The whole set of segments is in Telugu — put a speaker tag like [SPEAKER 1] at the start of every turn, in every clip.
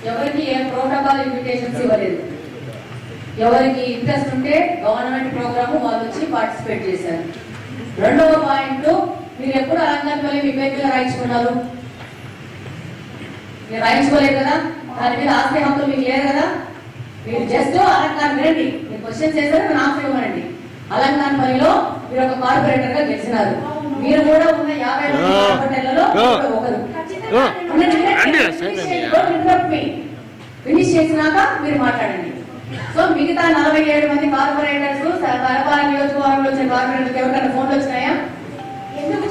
[SPEAKER 1] ఎవరికి ఏ ప్రోటోకాల్ ఇన్విటేషన్స్ ఇవ్వలేదు. ఎవరికి ఇంట్రెస్ట్ ఉంటే గవర్నమెంట్ ప్రోగ్రామ్ వాళ్ళు వచ్చి పార్టిసిపేట్ చేశారు. రెండవ పాయింట్, మీరు ఎప్పుడు అలంకారపల్లి మీ పేరు మీద రాయించుకున్నారు? మీరు రాయించుకోలేదు కదా, దాని మీద ఆస్తి హక్కులు మీకు లేదు కదా. మీరు జస్ట్ అలంకారం వినండి, మీరు క్వశ్చన్ చేశారు, మీరు ఆన్సర్ ఇవ్వనండి. అలంకారపల్లిలో మీరు ఒక కార్పొరేటర్ గా గెలిచినారు. మీరు కూడా ఉన్న 50 మంది కార్పొరేటర్లలో ఒకరు. ఫినిష్ చేసినాక మీరు మాట్లాడండి. సో మిగతా 47 మంది కార్పొరేటర్స్ తలపాల నియోజకవర్గంలో వచ్చిన కార్పొరేటర్స్ ఎవరికైనా ఫోన్లు వచ్చినాయా? ఎందుకు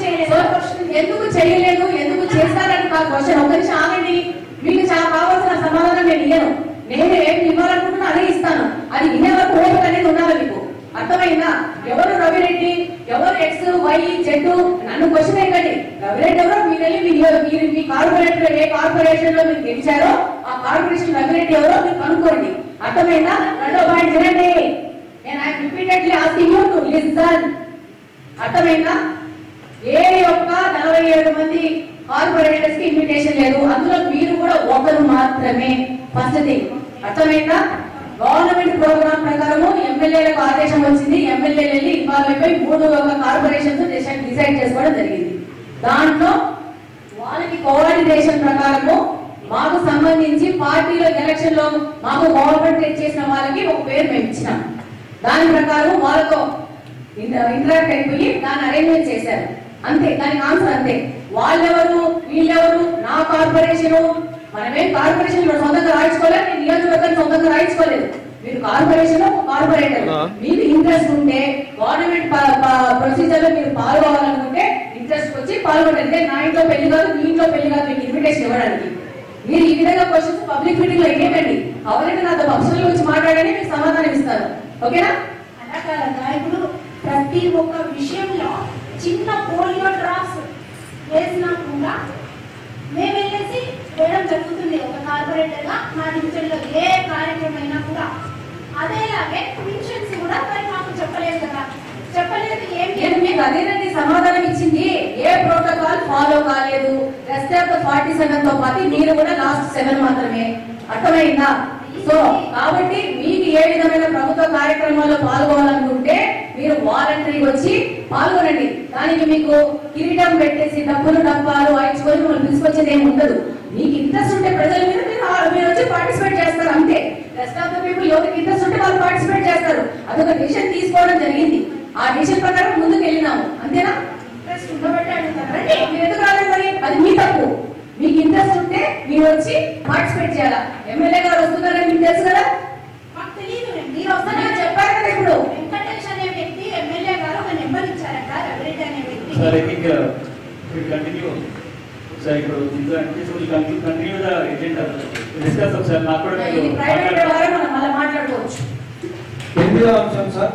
[SPEAKER 1] చేయలేదు, ఎందుకు చేస్తారని నా క్వశ్చన్. ఒక నిమిషం ఆగండి, మీకు చాలా కావాల్సిన సమాధానం నేను ఇయ్యను. నేను ఏమి ఇవ్వాలనుకుంటున్నా అదే ఇస్తాను. అది వినే వరకు ఓపిక అనేది ఉండాలి మీకు. అర్థమైందా? ఎవరు రవిరెడ్డి, ఎవరు ఎక్స్ వై జెడ్, నన్ను క్వశ్చన్ ఏంటండి. రవిరెడ్డి ఎవరో మీరు వెళ్ళి మీ కార్పొరేటర్ ఏ కార్పొరేషన్ లో మీరు గెలిచారో ఆ కార్పొరేషన్ రవిరెడ్డి ఎవరో మీరు కనుక్కోండి. అర్థమైందా? రెండో పాయింట్ వినండి. నేను I repeatedly asking you to listen. అర్థమైందా? ఏ ఒక్క 47 మంది కార్పొరేటర్స్ కి ఇన్విటేషన్ లేదు. అందులో మీరు కూడా ఒకరు మాత్రమే. ఫస్ట్ థింగ్ అర్థమైందా? గవర్నమెంట్ ప్రోగ్రామ్ ప్రకారము ఎమ్మెల్యేలకు ఆదేశం వచ్చింది. ఎమ్మెల్యేలు వెళ్ళి ఇన్వాల్వ్ అయిపోయి 3 కార్పొరేషన్స్ డిసైడ్ చేసుకోవడం జరిగింది. దాంట్లో వాళ్ళకి కోఆర్డినేషన్ ప్రకారము మాకు సంబంధించి పార్టీలో ఎలక్షన్ లో మాకు కోఆపరేట్ చేసిన వాళ్ళకి ఒక పేరు మేము ఇచ్చినాం. దాని ప్రకారం వాళ్ళతో ఇంటరాక్ట్ అయిపోయి దాన్ని అరేంజ్మెంట్ చేశారు. అంతే, దానికి ఆన్సర్ అంతే. వాళ్ళెవరు వీళ్ళెవరు, నా కార్పొరేషన్, మనమేం కార్పొరేషన్ సొంతంగా రాయించుకోలేదు, నేను నియోజకవర్గాన్ని సొంతంగా రాయించుకోలేదు. మీరు కార్పొరేషన్ కార్పొరేటర్, మీకు ఇంట్రెస్ట్ ఉంటే గవర్నమెంట్ ప్రొసీజర్ లో మీరు పాల్గొవాలనుకుంటే ఇంట్రెస్ట్ వచ్చి పాల్గొంటే నా ఇంట్లో పెళ్లి కాదు, మీ ఇంట్లో పెళ్లి కాదు మీకు ఇన్విటేషన్ ఇవ్వడానికి. మీరు ఈ విధంగా క్వశ్చన్స్ పబ్లిక్ మీటింగ్ లో ఇవ్వండి. అవన్నీ నాతో పక్షుల గురించి మాట్లాడని మీకు సమాధానం ఇస్తారు. ఓకేనా?
[SPEAKER 2] ఇప్పుడు ప్రతి ఒక్క విషయంలో చిన్న పోలియో డ్రాప్స్ వేసినా కూడా మేము వెళ్ళేసి వేయడం జరుగుతుంది. ఒక కార్పొరేటర్ గా మా డివిజన్ లో ఏ కార్యక్రమం అయినా కూడా అదేలాగే పెన్షన్స్ కూడా మరి మాకు చెప్పలేదు కదా. చెప్పలేదు ఏంటి?
[SPEAKER 1] మీకు అదేనండి సమాధానం ఇచ్చింది. ఏ ప్రోటోకాల్ ఫాలో కాలేదు. రెస్ట్ ఆఫ్ ద 47 తో పాటు మీరు కూడా లాస్ట్ 7 మాత్రమే. అర్థమైందా? సో కాబట్టి మీకు ఏ విధమైన ప్రభుత్వ కార్యక్రమాల్లో పాల్గొనాలనుకుంటే మీరు వాలంటరీ వచ్చి పాల్గొనండి. దానికి మీకు కిరీటం పెట్టేసి డబ్బాలు వాయించుకొని మిమ్మల్ని తీసుకొచ్చేది ఏమి ఉండదు. మీకు ఇంట్రెస్ట్ ఉంటే ప్రజల మీద మీరు వచ్చి పార్టిసిపేట్ చేస్తారు అంతే. రెస్ట్ ఆఫ్ ద పీపుల్ ఎవరికి ఇంట్రెస్ట్ ఉంటే వాళ్ళు పార్టిసిపేట్ చేస్తారు. అదొక డిసిషన్ తీసుకోవడం జరిగింది. ఆ డిసిషన్ ప్రకారం ముందుకు వెళ్ళినాము. అంతేనా?
[SPEAKER 2] ఇంట్రెస్ట్ ఉండబట్టి అడుగుతారు.
[SPEAKER 1] మీరు ఎందుకు రాలేదు మరి? అది మీ తప్పు. మీకు ఇంట్రెస్ట్ ఉంటే మీరు వచ్చి పార్టిసిపేట్ చేయాలా. ఎమ్మెల్యే గారు వస్తున్నారని మీకు తెలుసు కదా.
[SPEAKER 2] మాకు తెలియదు. మీరు వస్తారని
[SPEAKER 1] చెప్పారు కదా. ఇప్పుడు
[SPEAKER 2] వెంకటేష్ అనే వ్యక్తి ఎమ్మెల్యే గారు ఒక నెంబర్ ఇచ్చారట. రవిరెడ్డి అనే వ్యక్తి
[SPEAKER 1] మాట్లాడుకోవచ్చు.
[SPEAKER 3] 8వ అంశం సార్,